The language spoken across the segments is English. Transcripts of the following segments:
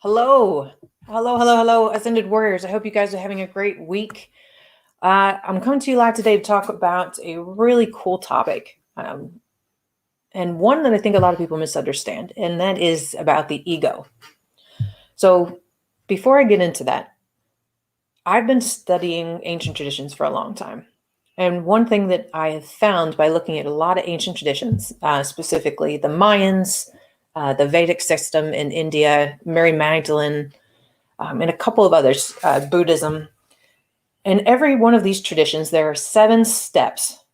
Hello. Hello, Ascended Warriors. I hope you guys are having a great week. I'm coming to you live today to talk about a really cool topic, and one that I think a lot of people misunderstand, and that is about the ego. So, before I get into that, I've been studying ancient traditions for a long time. And one thing that I have found by looking at a lot of ancient traditions, specifically the Mayans, the Vedic system in India, Mary Magdalene, and a couple of others, Buddhism. In every one of these traditions, there are 7 steps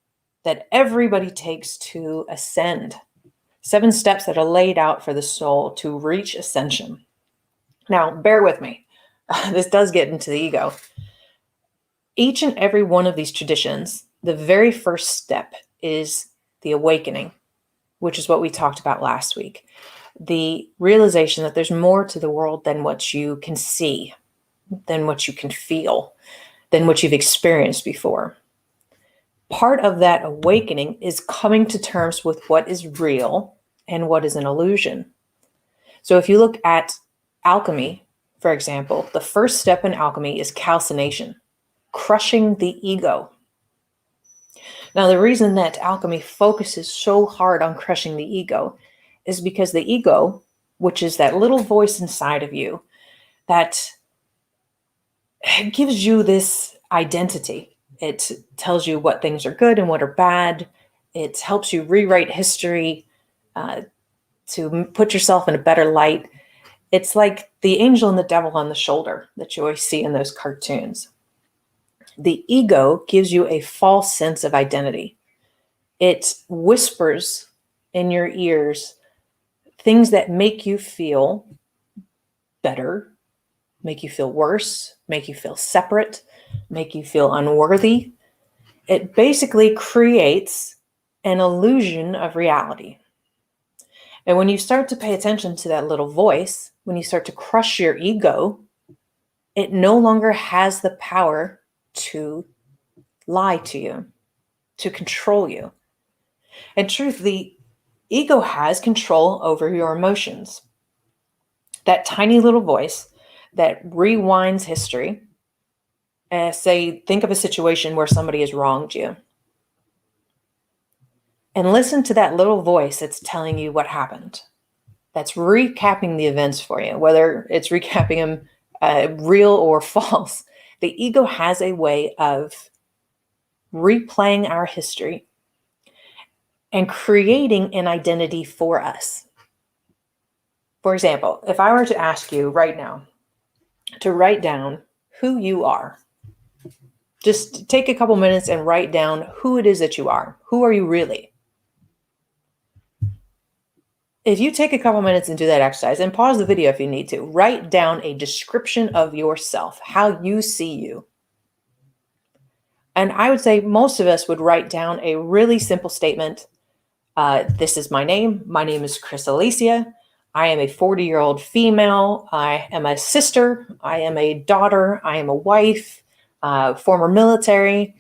that everybody takes to ascend. 7 steps that are laid out for the soul to reach ascension. Now, bear with me. This does get into the ego. Each and every one of these traditions, the very first step is the awakening, which is what we talked about last week. The realization that there's more to the world than what you can see, than what you can feel, than what you've experienced before. Part of that awakening is coming to terms with what is real and what is an illusion. So if you look at alchemy, for example, the first step in alchemy is calcination, crushing the ego. Now, the reason that alchemy focuses so hard on crushing the ego is because the ego, which is that little voice inside of you that gives you this identity. It tells you what things are good and what are bad. It helps you rewrite history to put yourself in a better light. It's like the angel and the devil on the shoulder that you always see in those cartoons. The ego gives you a false sense of identity. It whispers in your ears things that make you feel better, make you feel worse, make you feel separate, make you feel unworthy. It basically creates an illusion of reality. And when you start to pay attention to that little voice, when you start to crush your ego, it no longer has the power to lie to you, to control you. In truth, the ego has control over your emotions. That tiny little voice that rewinds history. Think of a situation where somebody has wronged you. And listen to that little voice that's telling you what happened. That's recapping the events for you, whether it's recapping them real or false. The ego has a way of replaying our history and creating an identity for us. For example, if I were to ask you right now to write down who you are, just take a couple minutes and write down who it is that you are. Who are you really? If you take a couple minutes and do that exercise, and pause the video if you need to, write down a description of yourself, how you see you. And I would say most of us would write down a really simple statement. This is my name. My name is Chris Alicia. I am a 40-year-old female. I am a sister. I am a daughter. I am a wife, former military.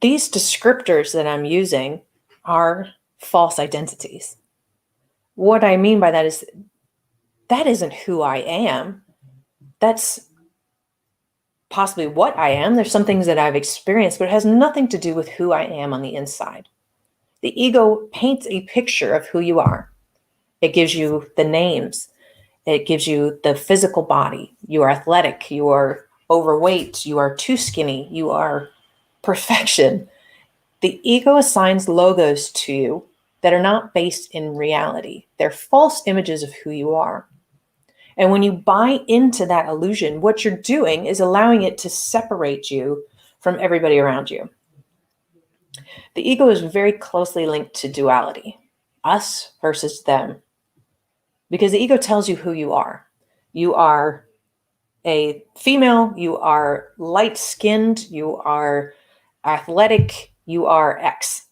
These descriptors that I'm using are false identities. What I mean by that is that isn't who I am. That's possibly what I am. There's some things that I've experienced, but it has nothing to do with who I am on the inside. The ego paints a picture of who you are. It gives you the names. It gives you the physical body. You are athletic. You are overweight. You are too skinny. You are perfection. The ego assigns logos to you that are not based in reality. They're false images of who you are. And when you buy into that illusion, what you're doing is allowing it to separate you from everybody around you. The ego is very closely linked to duality, us versus them, because the ego tells you who you are. You are a female, you are light-skinned, you are athletic, you are X.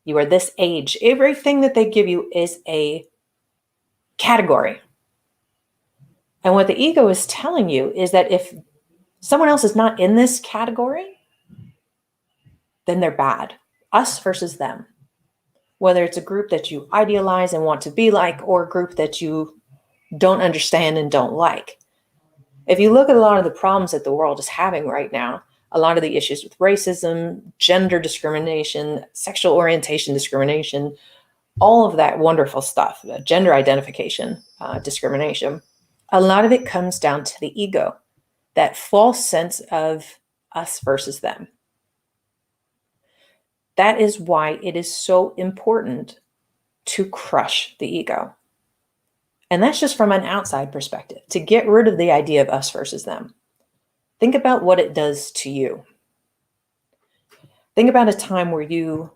You are this age. Everything that they give you is a category. And what the ego is telling you is that if someone else is not in this category, then they're bad. Us versus them. Whether it's a group that you idealize and want to be like, or a group that you don't understand and don't like. If you look at a lot of the problems that the world is having right now, a lot of the issues with racism, gender discrimination, sexual orientation discrimination, all of that wonderful stuff, gender identification discrimination, a lot of it comes down to the ego, that false sense of us versus them. That is why it is so important to crush the ego. And that's just from an outside perspective, to get rid of the idea of us versus them. Think about what it does to you. Think about a time where you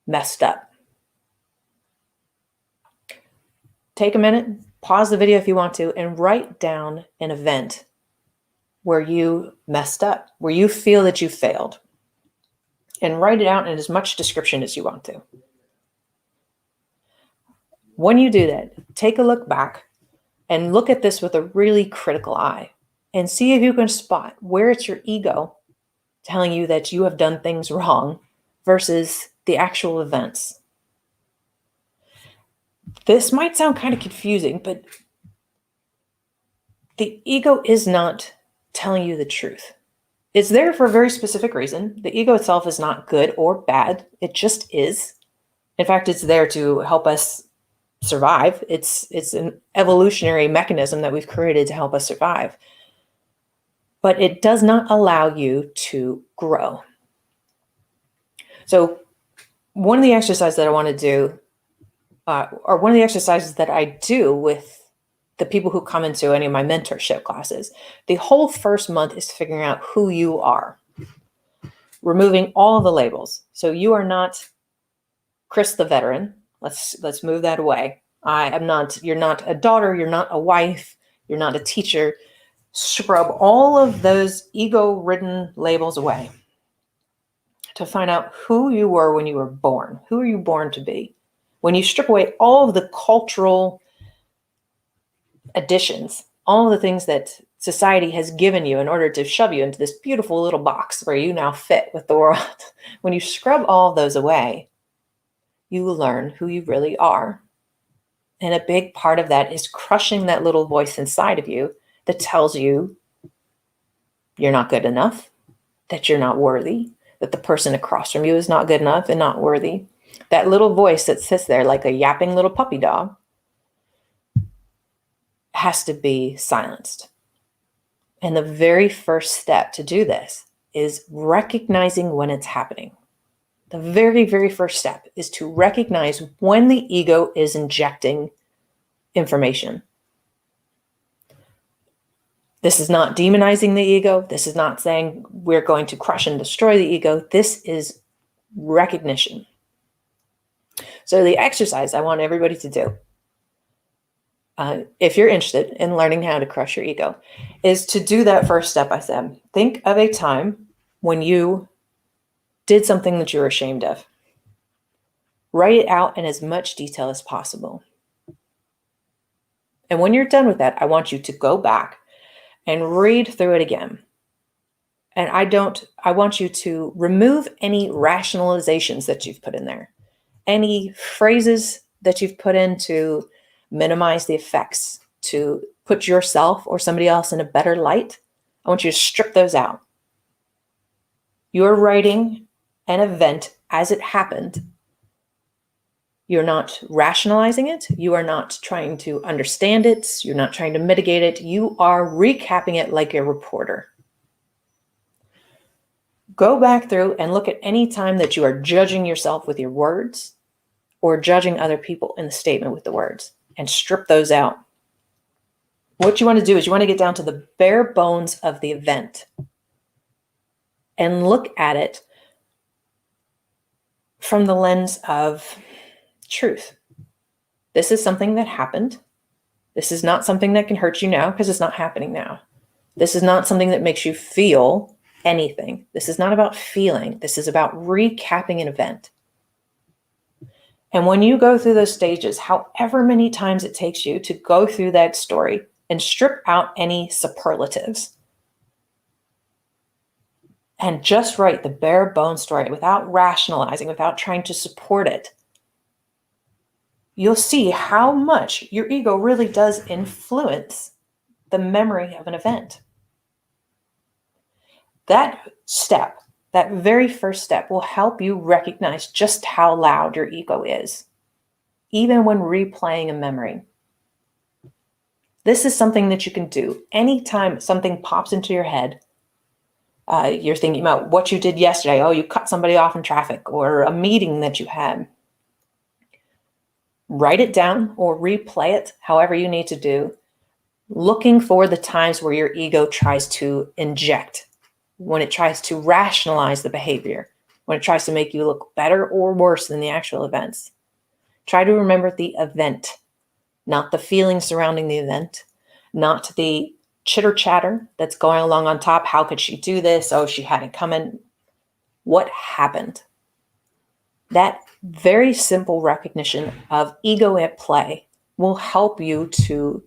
messed up. Take a minute, pause the video if you want to, and write down an event where you messed up, where you feel that you failed. And write it out in as much description as you want to. When you do that, take a look back and look at this with a really critical eye and see if you can spot where it's your ego telling you that you have done things wrong versus the actual events. This might sound kind of confusing, but the ego is not telling you the truth. It's there for a very specific reason. The ego itself is not good or bad. It just is. In fact, it's there to help us survive. It's an evolutionary mechanism that we've created to help us survive. But it does not allow you to grow. So one of the exercises that I want to do, or one of the exercises that I do with the people who come into any of my mentorship classes, the whole first month is figuring out who you are, removing all the labels. So you are not Chris the veteran. Let's move that away. You're not a daughter, you're not a wife, you're not a teacher. Scrub all of those ego-ridden labels away to find out who you were when you were born. Who are you born to be? When you strip away all of the cultural additions, all of the things that society has given you in order to shove you into this beautiful little box where you now fit with the world. When you scrub all of those away, you will learn who you really are. And a big part of that is crushing that little voice inside of you that tells you you're not good enough, that you're not worthy, that the person across from you is not good enough and not worthy. That little voice that sits there like a yapping little puppy dog has to be silenced. And the very first step to do this is recognizing when it's happening. The very, very first step is to recognize when the ego is injecting information. This is not demonizing the ego. This is not saying we're going to crush and destroy the ego. This is recognition. So the exercise I want everybody to do, if you're interested in learning how to crush your ego, is to do that first step I said. Think of a time when you did something that you were ashamed of. Write it out in as much detail as possible. And when you're done with that, I want you to go back and read through it again. And I want you to remove any rationalizations that you've put in there, any phrases that you've put in to minimize the effects, to put yourself or somebody else in a better light. I want you to strip those out. You're writing an event as it happened. You're not rationalizing it. You are not trying to understand it. You're not trying to mitigate it. You are recapping it like a reporter. Go back through and look at any time that you are judging yourself with your words or judging other people in the statement with the words, and strip those out. What you want to do is you want to get down to the bare bones of the event and look at it from the lens of truth. This is something that happened. This is not something that can hurt you now because it's not happening now. This is not something that makes you feel anything. This is not about feeling. This is about recapping an event. And when you go through those stages, however many times it takes you to go through that story and strip out any superlatives and just write the bare bone story without rationalizing, without trying to support it, you'll see how much your ego really does influence the memory of an event. That step, that very first step, will help you recognize just how loud your ego is, even when replaying a memory. This is something that you can do anytime something pops into your head. You're thinking about what you did yesterday. Oh, you cut somebody off in traffic, or a meeting that you had. Write it down or replay it, however you need to do, looking for the times where your ego tries to inject, when it tries to rationalize the behavior, when it tries to make you look better or worse than the actual events. Try to remember the event, not the feelings surrounding the event, not the chitter chatter that's going along on top. How could she do this? Oh, she had it coming. What happened? That very simple recognition of ego at play will help you to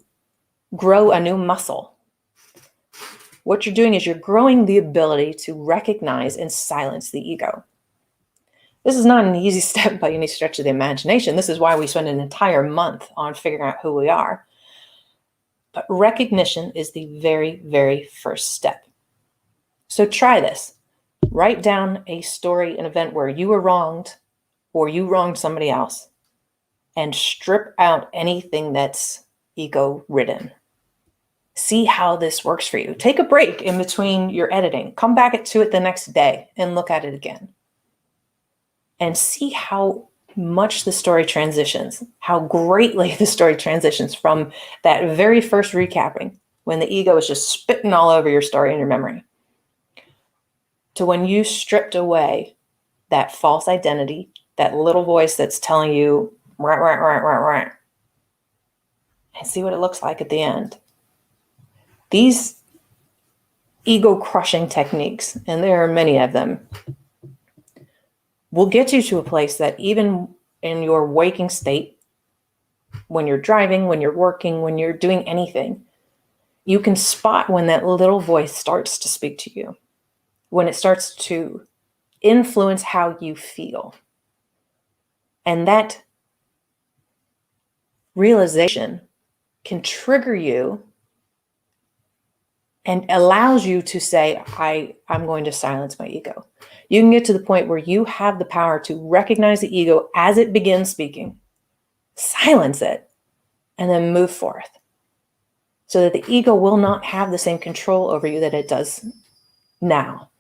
grow a new muscle. What you're doing is you're growing the ability to recognize and silence the ego. This is not an easy step by any stretch of the imagination. This is why we spend an entire month on figuring out who we are. But recognition is the very, very first step. So try this. Write down a story, an event where you were wronged or you wronged somebody else, and strip out anything that's ego-ridden. See how this works for you. Take a break in between your editing. Come back to it the next day and look at it again. And see how much the story transitions, how greatly the story transitions from that very first recapping, when the ego is just spitting all over your story and your memory, to when you stripped away that false identity, that little voice that's telling you, right, and see what it looks like at the end. These ego-crushing techniques, and there are many of them, will get you to a place that even in your waking state, when you're driving, when you're working, when you're doing anything, you can spot when that little voice starts to speak to you, when it starts to influence how you feel. And that realization can trigger you and allows you to say, I'm going to silence my ego. You can get to the point where you have the power to recognize the ego as it begins speaking, silence it, and then move forth, so that the ego will not have the same control over you that it does now.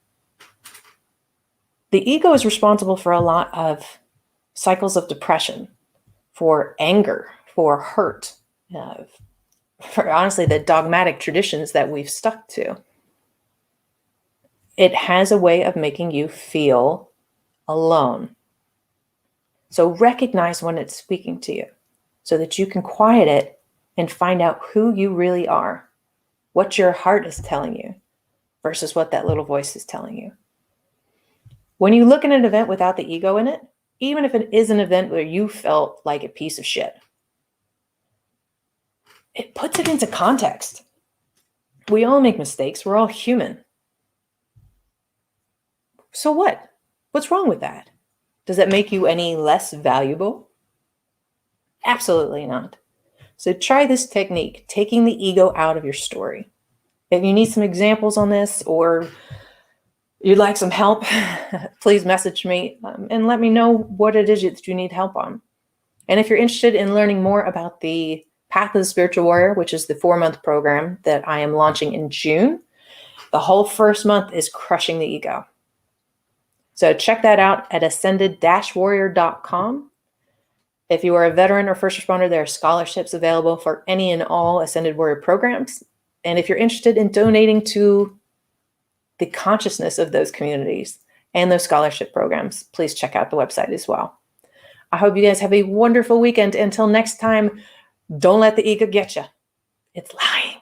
The ego is responsible for a lot of cycles of depression, for anger, for hurt, for honestly the dogmatic traditions that we've stuck to. It has a way of making you feel alone. So recognize when it's speaking to you so that you can quiet it and find out who you really are, what your heart is telling you versus what that little voice is telling you. When you look at an event without the ego in it, even if it is an event where you felt like a piece of shit, it puts it into context. We all make mistakes. We're all human. So what? What's wrong with that? Does that make you any less valuable? Absolutely not. So try this technique, taking the ego out of your story. If you need some examples on this or you'd like some help, please message me and let me know what it is that you need help on. And if you're interested in learning more about the Path of the Spiritual Warrior, which is the 4-month program that I am launching in June, the whole first month is crushing the ego. So check that out at ascended-warrior.com. If you are a veteran or first responder, there are scholarships available for any and all Ascended Warrior programs. And if you're interested in donating to the consciousness of those communities and those scholarship programs, please check out the website as well. I hope you guys have a wonderful weekend. Until next time, don't let the ego get you. It's lying.